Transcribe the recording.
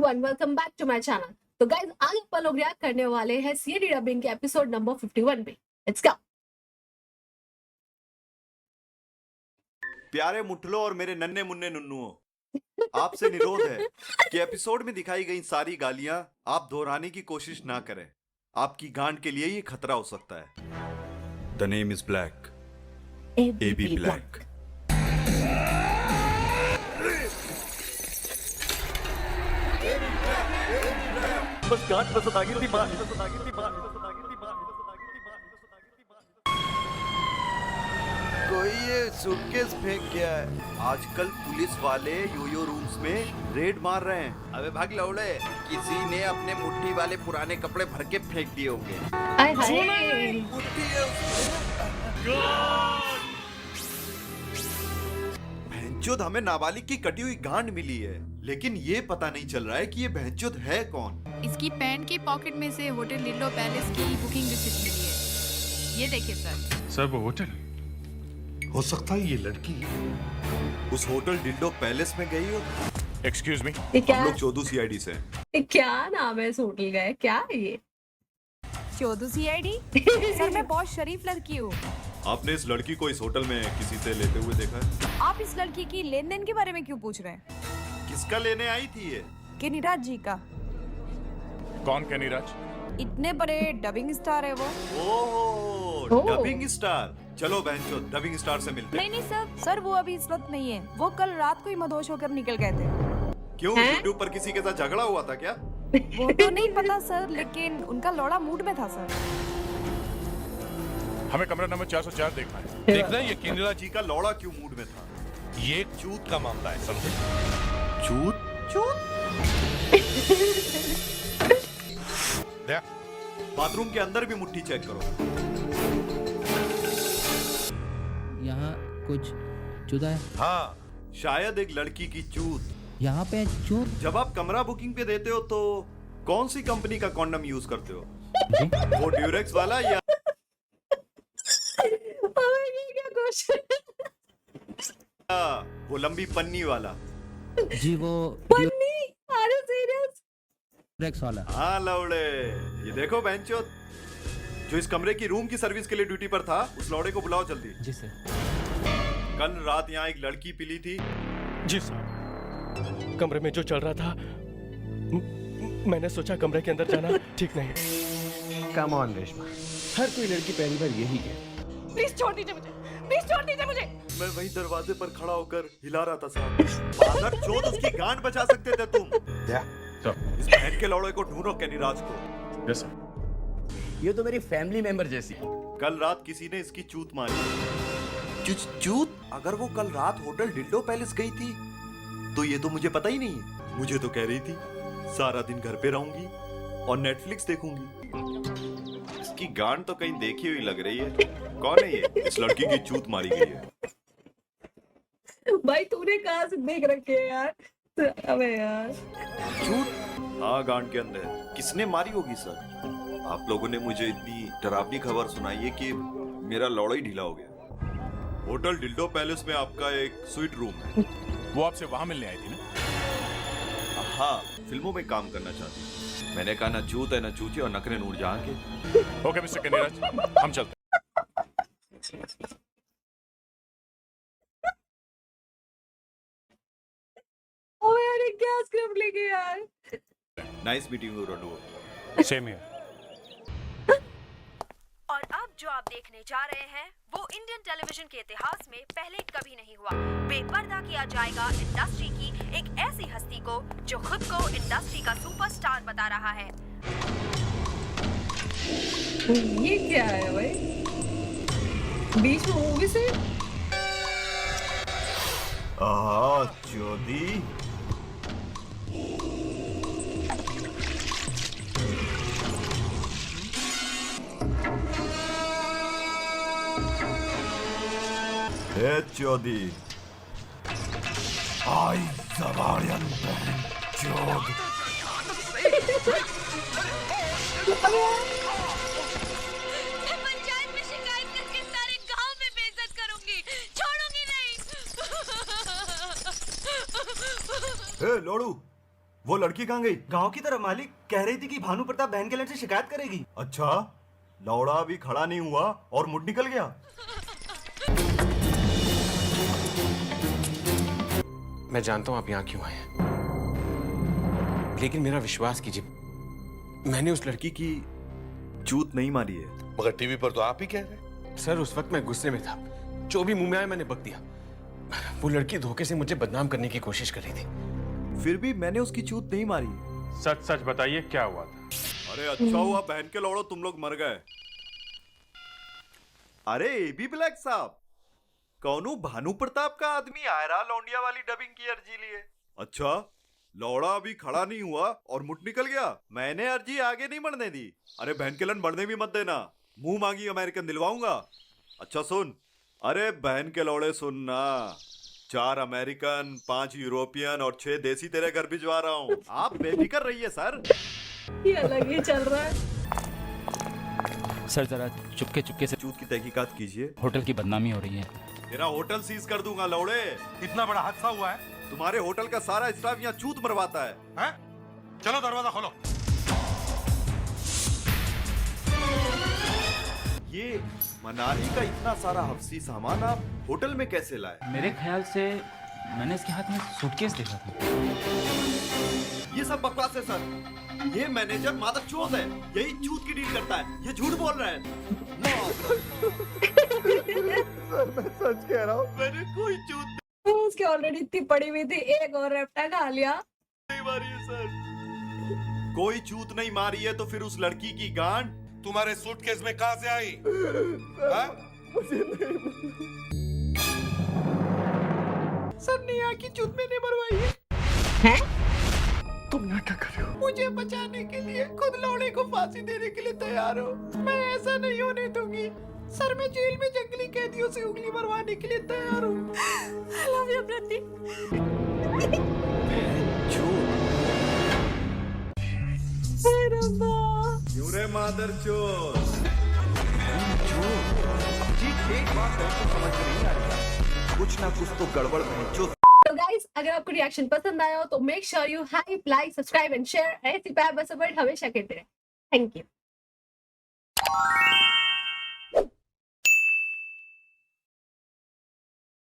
Everyone, welcome back to my channel. तो guys, आज अपन लोग रिएक्ट करने वाले हैं सीडी डबिंग के एपिसोड नंबर 51 पे। Let's go. प्यारे मुठलो और मेरे नन्हे मुन्ने नुन्नुओं, आपसे निरोध है कि एपिसोड में दिखाई गई सारी गालियां आप दोहराने की कोशिश ना करें। आपकी गांड के लिए ये खतरा हो सकता है। The name is black, A B black. बस गांठ पसंद आ गई थी मां। कोई ये सूटकेस फेंक गया है। आजकल पुलिस वाले योयो रूम्स में रेड मार रहे हैं। अबे भाग लौड़े, किसी ने अपने मुट्ठी वाले पुराने कपड़े भर के फेंक दिए होंगे। हाय हाय। भैंचोद, हमें नाबालिग की कटी हुई गांड मिली है, लेकिन ये पता नहीं चल रहा है कि ये भैंचोद है कौन। इसकी पैंट की पॉकेट में से होटल लिल्लो पैलेस की बुकिंग रिसिप्ट मिली है। ये देखिए सर। वो होटल हो सकता है ये लड़की उस होटल डिल्डो पैलेस में गई हो। एक्सक्यूज मी, ये क्या हम लोग चौधू सीआईडी से हैं। ये क्या नाम है इस होटल का? क्या है ये? चौधू सीआईडी? सर मैं बहुत शरीफ लड़की हूँ। आपने इस लड़की को इस होटल में किसी से लेते हुए देखा है? आप इस लड़की की लेन देन के बारे में क्यों पूछ रहे हैं? किसका लेने आई थी ये? किनिराज जी का। कौन कैनीराज? इतने बड़े डबिंग स्टार है वो। Oh, oh. Dubbing star. चलो बहनचो, डबिंग स्टार से मिलते हैं। नहीं सर वो अभी इस वक्त नहीं है। वो कल रात को ही मदहोश होकर निकल गए थे। क्यों, हैं? यूट्यूब पर किसी के साथ झगड़ा हुआ था क्या? वो तो नहीं पता सर, लेकिन उनका लौड़ा मूड में था सर। हमें कमरा नंबर 404 देखना है। देखना है ये किनिरा जी का लौड़ा क्यों मूड में था। ये एक चूत का मामला है, समझे? चूत? देख, बाथरूम के अंदर भी मुट्ठी चेक करो। यहाँ कुछ जुदा है। हाँ, शायद एक लड़की की चूत। यहाँ पे चूत। जब आप कमरा बुकिंग पे देते हो तो कौन सी कंपनी का कॉन्डम यूज करते हो? वो ड्यूरेक्स वाला या ये क्या क्वेश्चन? वो लंबी पन्नी वाला? जी वो पन्नी? अरे सीरियस? ड्यूरेक्स वाला। हाँ लौड़े, ये देखो बेंचो, जो इस कमरे की रूम की सर्विस के लिए ड्यूटी पर था, उस लौड़े को बुलाओ जल्दी। जी सर। कल रात यहाँ एक लड़की पीली थी। जी सर, कमरे में जो चल रहा था, मैंने सोचा कमरे के अंदर जाना ठीक नहीं। कम ऑन रेशमा, हर कोई लड़की पहली बार यही है। प्लीज छोड़ दीजिए मुझे, प्लीज छोड़ दीजिए मुझे। मैं वही दरवाजे पर खड़ा होकर हिला रहा था साहब। बादर चोद, उसकी गांड बचा सकते थे तुम। क्या? इस बहन के लौड़े को ढूंढो, कैनीराज को। Yes sir. ये तो मेरी फैमिली मेंबर जैसी है। कल रात किसी ने इसकी चूत मारी। चूत? अगर वो कल रात होटल डिल्डो पैलेस गई थी तो ये तो मुझे पता ही नहीं है। मुझे तो कह रही थी सारा दिन घर पे रहूंगी और नेटफ्लिक्स देखूंगी। इसकी गांड तो कहीं देखी हुई लग रही है। कौन है ये? इस लड़की की चूत मारी गई है। भाई तूने कहाँ से देख रखे है यार? अबे यार, चूत? हाँ, गांड के अंदर। किसने मारी होगी सर? आप लोगों ने मुझे इतनी डरावनी खबर सुनाई है कि मेरा लौड़ा ही ढीला हो गया। होटल डिल्डो पैलेस में आपका एक स्वीट रूम है। वो आपसे वहां मिलने आई थी ना? हाँ, फिल्मों में काम करना चाहती हूँ। मैंने कहा ना चूत है ना चूची और नखरे नूरजहां के। ओके मिस्टर कैनीराज, हम चलते हैं। अबे यार, ये क्या स्क्रिप्ट लिखी यार? नाइस मीटिंग यू रोडो। Same here. और अब जो आप देखने जा रहे हैं वो इंडियन टेलीविजन के इतिहास में पहले कभी नहीं हुआ। बेपर्दा किया जाएगा इंडस्ट्री की एक ऐसी हस्ती को जो खुद को इंडस्ट्री का सुपरस्टार बता रहा है। ये क्या है भाई? बीच में मूवी से? चोदी। चौधी आई जबारियन चौध। पंचायत में शिकायत करके सारे गांव में बेइज्जत करूंगी, छोड़ूंगी नहीं। लोड़ू, वो लड़की कहाँ गई? गांव की तरफ मालिक कह रही थी कि भानु प्रताप बहन के लड़ से शिकायत करेगी। अच्छा, लौड़ा अभी खड़ा नहीं हुआ और मुड़ निकल गया। मैं जानता हूं आप यहाँ क्यों आए हैं, लेकिन मेरा विश्वास कीजिए, मैंने उस लड़की की चूत नहीं मारी है। मगर टीवी पर तो आप ही कह रहे। सर उस वक्त मैं गुस्से में था, जो भी मुंह में आया मैंने बक दिया। वो लड़की धोखे से मुझे बदनाम करने की कोशिश कर रही थी। फिर भी मैंने उसकी चूत नहीं मारी। सच सच बताइए क्या हुआ था? अरे अच्छा हुआ बहन के लौड़ो तुम लोग मर गए। अरे एबी ब्लैक साहब, कौनू भानु प्रताप का आदमी आयरा लौंडिया वाली डबिंग की अर्जी लिए। अच्छा, लौड़ा अभी खड़ा नहीं हुआ और मुट निकल गया। मैंने अर्जी आगे नहीं बढ़ने दी। अरे बहन के लन बढ़ने भी मत देना, मुंह मांगी अमेरिकन दिलवाऊंगा। अच्छा सुन, अरे बहन के लौड़े सुनना, 4 अमेरिकन, 5 यूरोपियन और 6 देसी तेरे घर भिजवा रहा हूँ। आप बेफिक्र रहिए सर। ये अलग ही चल रहा है। सर जरा चुपके चुपके से चूत की तहकीकात कीजिए। होटल की बदनामी हो रही है। तेरा होटल सीज कर दूंगा लौड़े। इतना बड़ा हादसा हुआ है, तुम्हारे होटल का सारा स्टाफ यहाँ चूत मरवाता है। हैं? चलो दरवाजा खोलो। ये मनाली का इतना सारा हफ्सी सामान आप होटल में कैसे लाए? मेरे ख्याल से मैंने इसके हाथ में सूटकेस देखा था। ये सब बकवास है सर। ये मैनेजर मादक चोद है, यही चूत की डील करता है। ये झूठ बोल रहा है। सर मैं सच कह रहा हूँ, मैंने कोई चूत उसकी ऑलरेडी इतनी पड़ी हुई थी, एक और रेप्टा खा लिया। नहीं मारी है सर। कोई चूत नहीं मारी है तो फिर उस लड़की की गांड तुम्हारे सूटकेस में कहां से आई? मुझे नहीं। सर नेहा की चूत मैंने मरवाई है। हैं? तुम यहाँ क्या कर रहे हो? मुझे बचाने के लिए खुद लौड़े को फांसी देने के लिए तैयार हो। मैं ऐसा नहीं होने दूंगी सर। मैं जेल में जंगली कैदियों से उंगली मरवाने के लिए तैयार हूँ। I love you, प्रतीक। क्यों रे मादर चोद? एक बात है तो समझ में नहीं आ रही, कुछ ना कुछ तो गड़बड़ है। तो गाइस, अगर आपको रिएक्शन पसंद आया हो तो make sure you hype, like, subscribe and share. ऐसी प्यार बस सपोर्ट हमेशा करते रहे। Thank you.